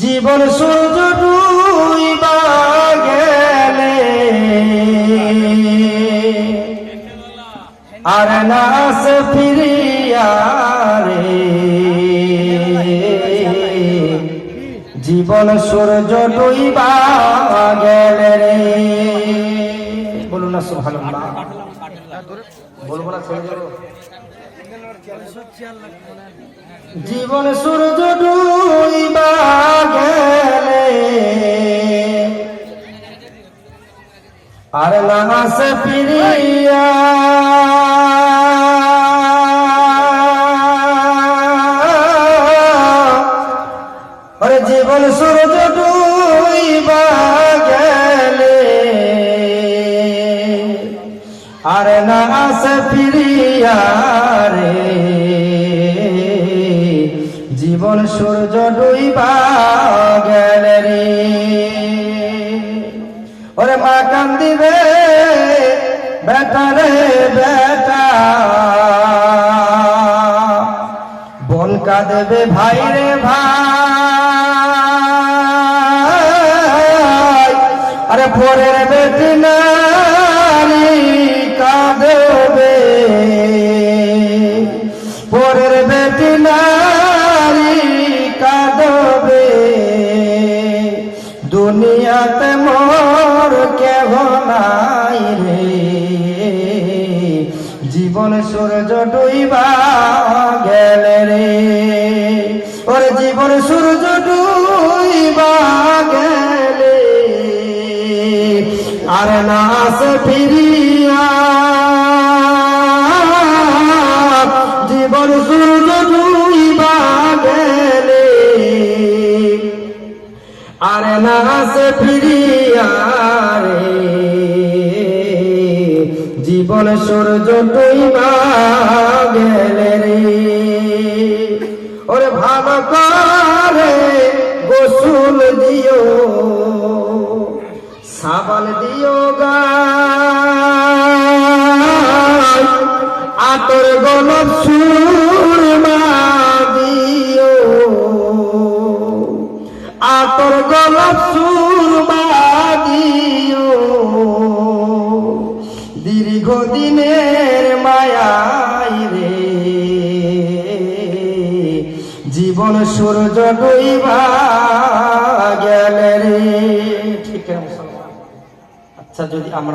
জীবন সূর্য ডুইবা গেলে আর না আসে ফিরিয়া রে। জীবন সূর্য ডুইবা গেলে রে। বলুন না সুবহানাল্লাহ। বলবো না ছেড়ে দেব। জীবন সূর্য ডুইবা গেলে আর না আসে ফিরিয়া। আরে জীবন সূর্য ডুইবা গেলে আর না আসে ফিরিয়া রে। জীবন সূর্য ডুইবা গেলে রে। ওরে মা কান্দিবে বেটা রে বেটা, বোন কাঁদবে ভাই রে ভাই। আরে পরের বেটি নারী কাঁদবে, পরের বেটি নারী কাঁদবে। দুনিয়াতে মোর কেহ নাই রে। জীবন সূর্য ডুইবা গেলে রে। ওরে জীবন সূর্য ডুইবা গেলে আর না আসে ফিরিয়া। জীবন সূর্য ডুইবা গেলে আর না আসে ফিরিয়া রে। জীবন সূর্য ডুইবা গেলে রে। ওরে ভালো করে গোসল দিও, সাবান দিও গায়, আতর গোলাপ সুরমা দিও, আতর গোলাপ সুরমা দিও। দীর্ঘদিনের মায়াই রে। জীবন সূর্য ডুইবা গেলে রে। ঠিক আছে মুসলমান। আচ্ছা যদি আমরা